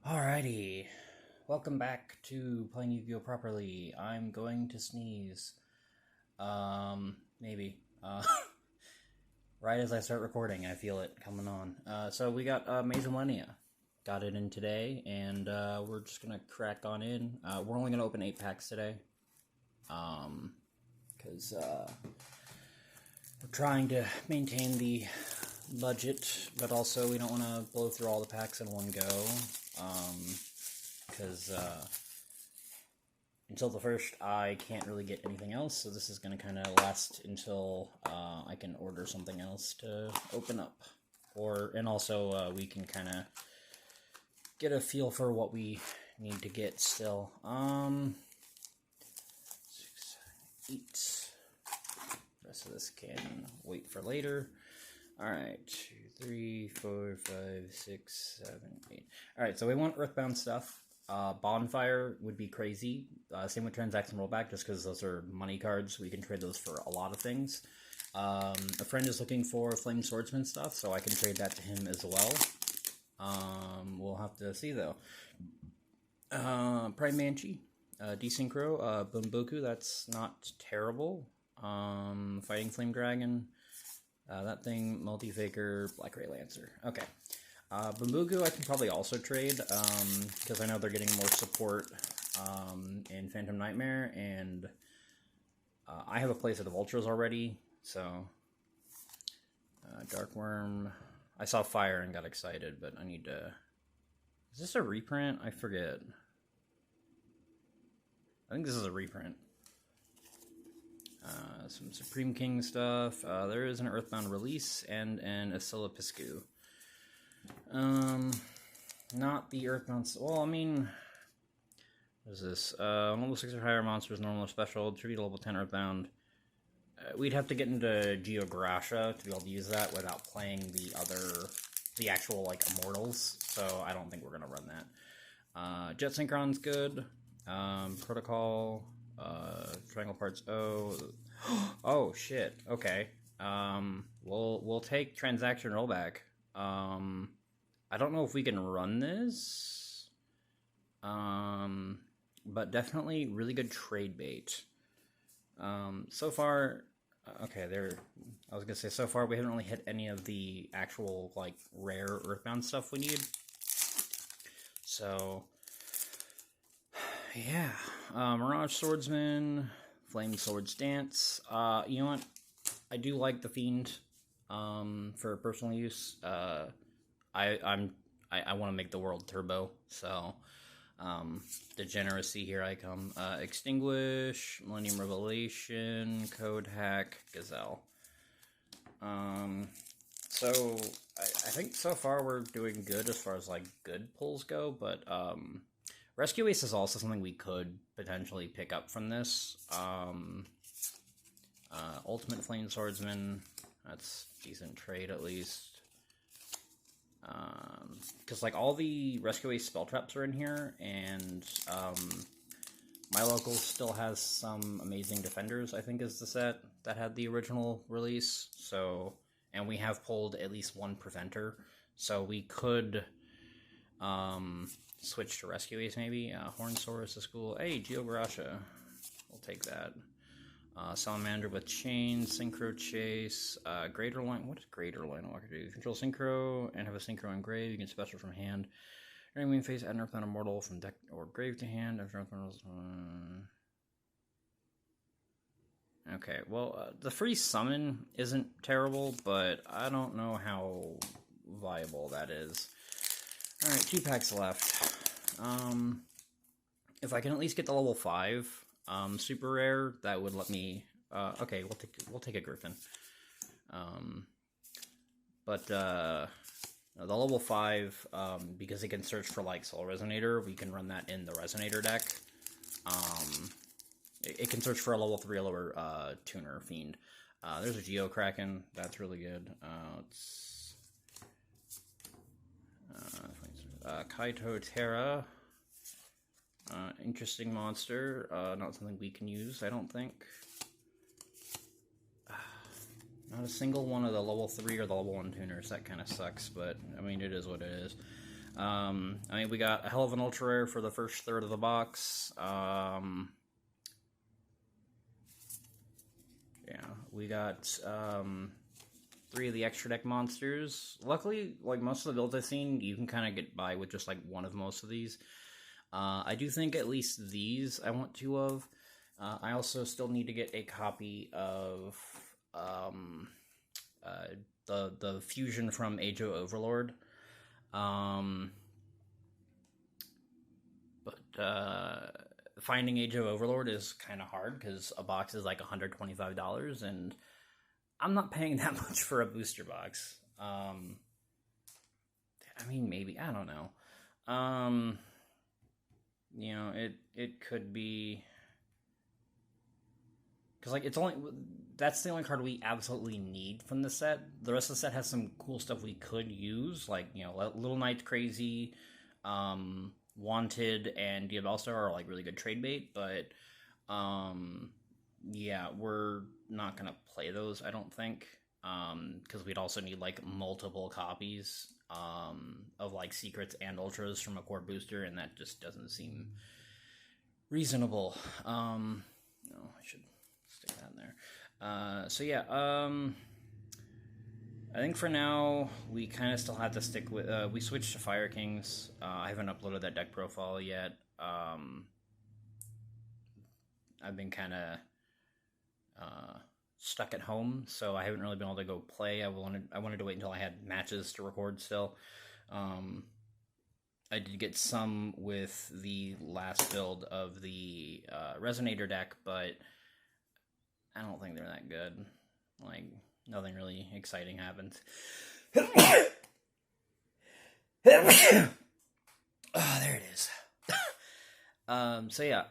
Alrighty, welcome back to playing Yu-Gi-Oh! Properly. I'm going to sneeze. Maybe. Right as I start recording, I feel it coming on. So we got Maze of Millennia. Got it in today, and we're just gonna crack on in. We're only gonna open 8 packs today. Because we're trying to maintain the budget, but also we don't want to blow through all the packs in one go. Because until the first, I can't really get anything else, so this is going to kind of last until I can order something else to open up. And also we can kind of get a feel for what we need to get still. 6, 7, 8. The rest of this can wait for later. Alright, 2, 3, 4, 5, 6, 7, 8. Alright, so we want Earthbound stuff. Bonfire would be crazy. Same with Transaction Rollback, just because those are money cards. We can trade those for a lot of things. A friend is looking for Flame Swordsman stuff, so I can trade that to him as well. We'll have to see, though. Prime Banshee, Desynchro, Bunboku, that's not terrible. Fighting Flame Dragon. That thing, Multi-Faker, Black Ray Lancer. Okay. Bambugu I can probably also trade, because I know they're getting more support in Phantom Nightmare, and I have a place at the Vultures already, so... Dark Worm... I saw Fire and got excited, but I need to... Is this a reprint? I forget. I think this is a reprint. Some Supreme King stuff. There is an Earthbound release and an Asilipiscu. Not the Earthbound... Well, I mean... What is this? Level 6 or higher monsters, normal or special, tribute level 10 Earthbound. We'd have to get into yugioh to be able to use that without playing the actual, like, Immortals. So I don't think we're going to run that. Jet Synchron's good. Protocol... Triangle Parts O. Oh shit. Okay. We'll take Transaction Rollback. I don't know if we can run this. But definitely really good trade bait. So far, okay, I was gonna say so far we haven't really hit any of the actual like rare Earthbound stuff we need. So. Yeah, Mirage Swordsman, Flame Swords Dance. You know what? I do like the Fiend for personal use. I want to make the world turbo, so Degeneracy, here I come. Extinguish, Millennium Revelation, Code Hack, Gazelle. So I think so far we're doing good as far as like good pulls go, but Rescue Ace is also something we could potentially pick up from this. Ultimate Flame Swordsman, that's decent trade at least. Because like all the Rescue Ace spell traps are in here, and My Local still has some amazing defenders, I think is the set that had the original release. So, and we have pulled at least one preventer, so we could switch to Rescue Ace, maybe. Hornsaurus is cool. Hey, Geogarasha. We'll take that. Salamander with Chains, Synchro Chase, Greater Line. What does Greater Line Walker do? Control Synchro and have a Synchro engraved. You can special from hand. During main phase, add an Earthbound Immortal from deck or grave to hand. After Earthbound Okay, well, the free summon isn't terrible, but I don't know how viable that is. Alright, 2 packs left. If I can at least get the level 5 super rare, that would let me... okay, we'll take a Griffin. But the level 5, because it can search for, like, Soul Resonator, we can run that in the Resonator deck. It can search for a level 3 or lower tuner fiend. There's a Geo Kraken, that's really good. Kaito Terra. Interesting monster. Not something we can use, I don't think. Not a single one of the level 3 or the level 1 tuners. That kind of sucks, but, I mean, it is what it is. I mean, we got a hell of an ultra rare for the first third of the box. Yeah, we got 3 of the extra deck monsters. Luckily, like most of the builds I've seen, you can kind of get by with just like one of most of these. I do think at least these I want 2 of. I also still need to get a copy of the fusion from yugioh Overlord. But finding yugioh Overlord is kind of hard because a box is like $125, and I'm not paying that much for a booster box. I mean, maybe, I don't know. You know, it could be, because like that's the only card we absolutely need from the set. The rest of the set has some cool stuff we could use, like, you know, Little Knight Crazy, Wanted, and Diabellstar are like really good trade bait, but yeah, we're not gonna play those, I don't think, because we'd also need like multiple copies of like secrets and ultras from a core booster, and that just doesn't seem reasonable. No, I should stick that in there. So yeah, I think for now we kind of still have to stick with. We switched to Fire Kings. I haven't uploaded that deck profile yet. I've been kind of stuck at home, so I haven't really been able to go play. I wanted to wait until I had matches to record still. I did get some with the last build of the Resonator deck, but I don't think they're that good. Like, nothing really exciting happens. Oh, there it is. So yeah,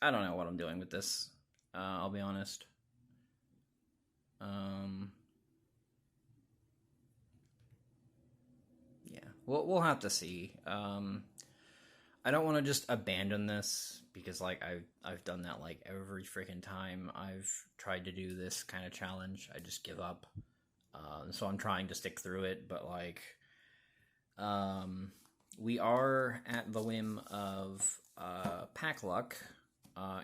I don't know what I'm doing with this. I'll be honest. Yeah, we'll have to see. I don't want to just abandon this because like I've done that like every freaking time I've tried to do this kind of challenge. I just give up. So I'm trying to stick through it, but like we are at the whim of pack luck,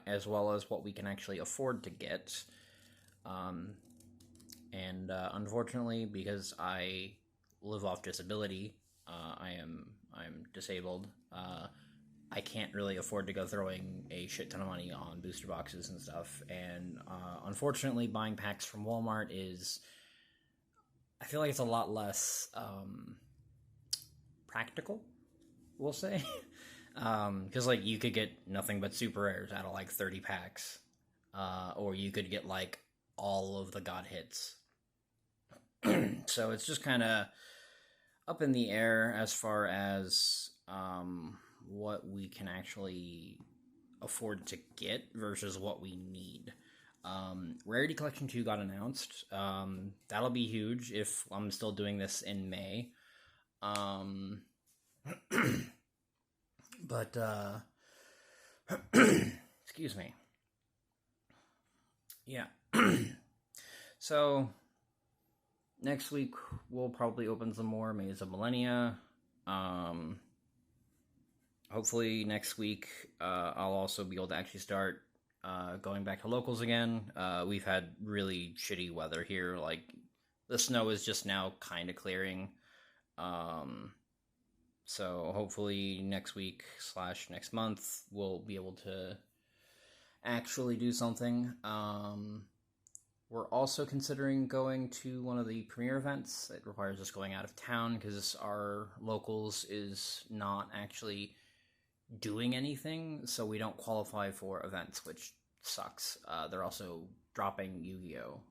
as well as what we can actually afford to get. And unfortunately, because I live off disability, I'm disabled. I can't really afford to go throwing a shit ton of money on booster boxes and stuff. And unfortunately, buying packs from Walmart is, I feel like it's a lot less practical, we'll say. Because like you could get nothing but super rares out of like 30 packs, or you could get like all of the god hits. So it's just kind of up in the air as far as what we can actually afford to get versus what we need. Rarity Collection 2 got announced. That'll be huge if I'm still doing this in May. But excuse me. Yeah. So next week we'll probably open some more Maze of Millennia. Hopefully next week I'll also be able to actually start going back to locals again. We've had really shitty weather here. Like, the snow is just now kind of clearing. So hopefully next week / next month we'll be able to actually do something. We're also considering going to one of the premiere events. It requires us going out of town because our locals is not actually doing anything, so we don't qualify for events, which sucks. They're also dropping Yu-Gi-Oh!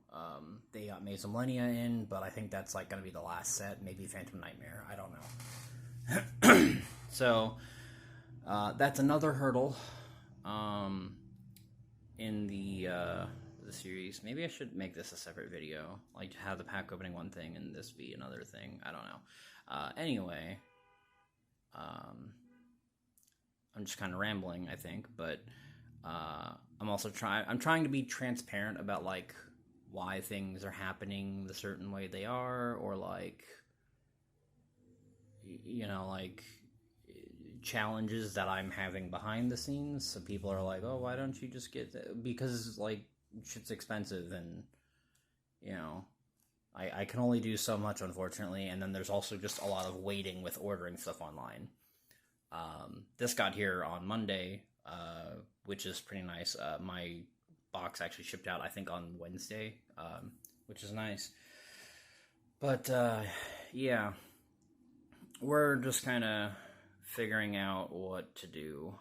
They got Maze of Millennia in, but I think that's like going to be the last set, maybe Phantom Nightmare, I don't know. So that's another hurdle in the series. Maybe I should make this a separate video, like have the pack opening one thing and this be another thing. I don't know. Anyway, I'm just kind of rambling, I think, but I'm also trying to be transparent about like why things are happening the certain way they are, or like you know, like challenges that I'm having behind the scenes. So people are like, "Oh, why don't you just get because like shit's expensive and you know, I can only do so much unfortunately, and then there's also just a lot of waiting with ordering stuff online. This got here on Monday, which is pretty nice. My box actually shipped out, I think, on Wednesday, which is nice. But yeah, we're just kind of figuring out what to do.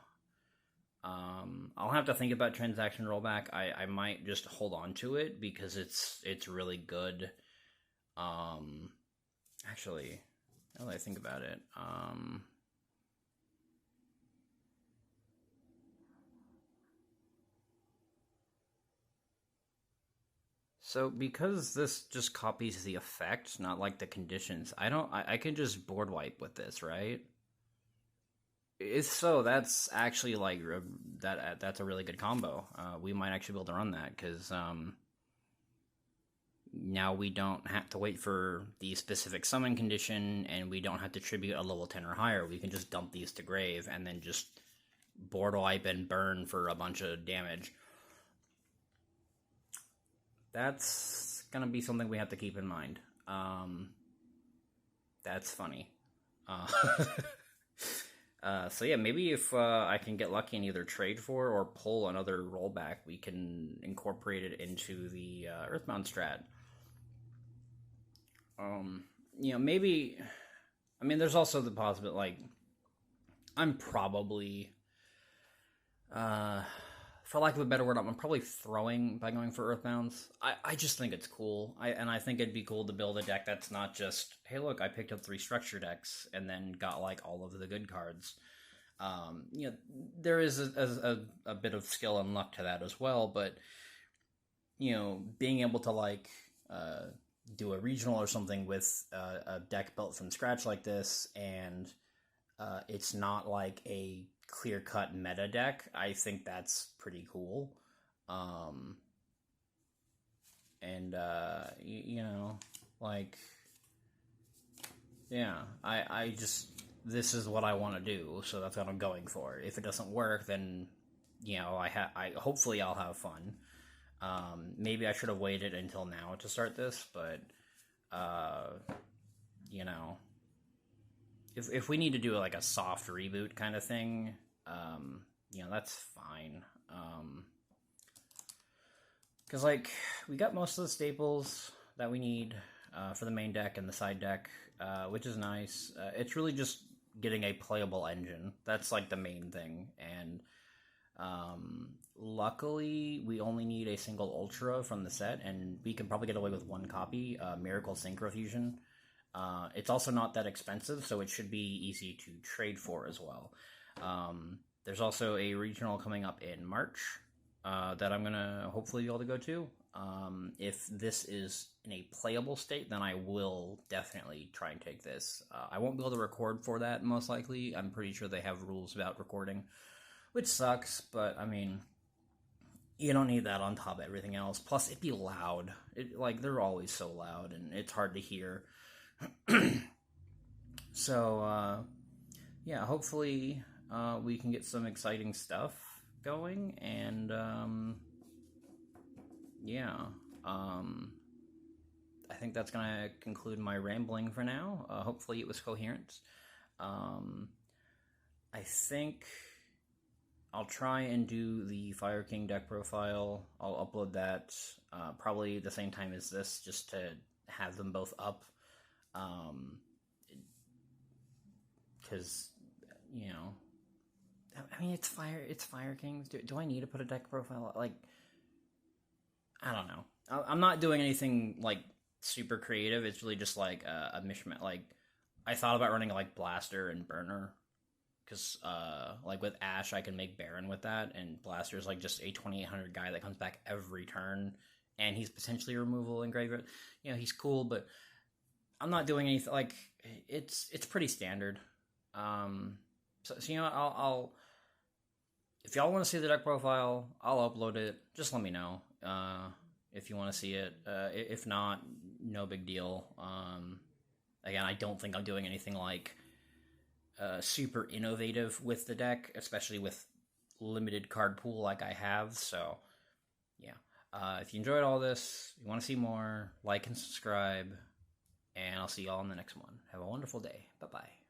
I'll have to think about transaction rollback. I might just hold on to it because it's really good. Actually, now that I think about it, so because this just copies the effect, not like the conditions, I can just board wipe with this, right? If so, that's actually like that's a really good combo. We might actually be able to run that because now we don't have to wait for the specific summon condition, and we don't have to tribute a level 10 or higher. We can just dump these to grave and then just board wipe and burn for a bunch of damage. That's gonna be something we have to keep in mind. That's funny. Uh, so yeah, maybe if I can get lucky and either trade for or pull another rollback, we can incorporate it into the Earthbound strat. You know, maybe. I mean, there's also the possibility, like, I'm probably, for lack of a better word, I'm probably throwing by going for Earthbounds. I just think it's cool. I think it'd be cool to build a deck that's not just, hey, look, I picked up 3 structure decks and then got, like, all of the good cards. You know, there is a bit of skill and luck to that as well, but, you know, being able to, like, do a regional or something with a deck built from scratch like this, and it's not like a clear-cut meta deck, I think that's pretty cool. And you know, like, yeah, I just, this is what I want to do, so that's what I'm going for. If it doesn't work, then, you know, I hopefully I'll have fun. Maybe I should have waited until now to start this, but you know, if we need to do like a soft reboot kind of thing, you know, that's fine. Because like we got most of the staples that we need for the main deck and the side deck, which is nice. It's really just getting a playable engine. That's like the main thing, and luckily we only need a single ultra from the set, and we can probably get away with 1 copy, Miracle Synchro Fusion. It's also not that expensive, so it should be easy to trade for as well. There's also a regional coming up in March that I'm gonna hopefully be able to go to. If this is in a playable state, then I will definitely try and take this. I won't be able to record for that, most likely. I'm pretty sure they have rules about recording, which sucks, but I mean, you don't need that on top of everything else. Plus, it'd be loud. Like, they're always so loud, and it's hard to hear. So, yeah, hopefully we can get some exciting stuff going, and yeah, I think that's gonna conclude my rambling for now. Hopefully it was coherent. I think I'll try and do the Fire King deck profile. I'll upload that probably the same time as this, just to have them both up. Because, you know, I mean, it's Fire Kings. Do I need to put a deck profile? Like, I don't know. I'm not doing anything, like, super creative. It's really just, like, a mishmash. Like, I thought about running, like, Blaster and Burner. Because, like, with Ash, I can make Baron with that. And Blaster's, like, just a 2800 guy that comes back every turn. And he's potentially removal in graveyard. You know, he's cool, but I'm not doing anything. Like, it's pretty standard. So you know what, I'll if y'all want to see the deck profile, I'll upload it. Just let me know if you want to see it. If not, no big deal. Again, I don't think I'm doing anything like super innovative with the deck, especially with limited card pool like I have. So, yeah. If you enjoyed all this, you want to see more, like and subscribe, and I'll see y'all in the next one. Have a wonderful day. Bye-bye.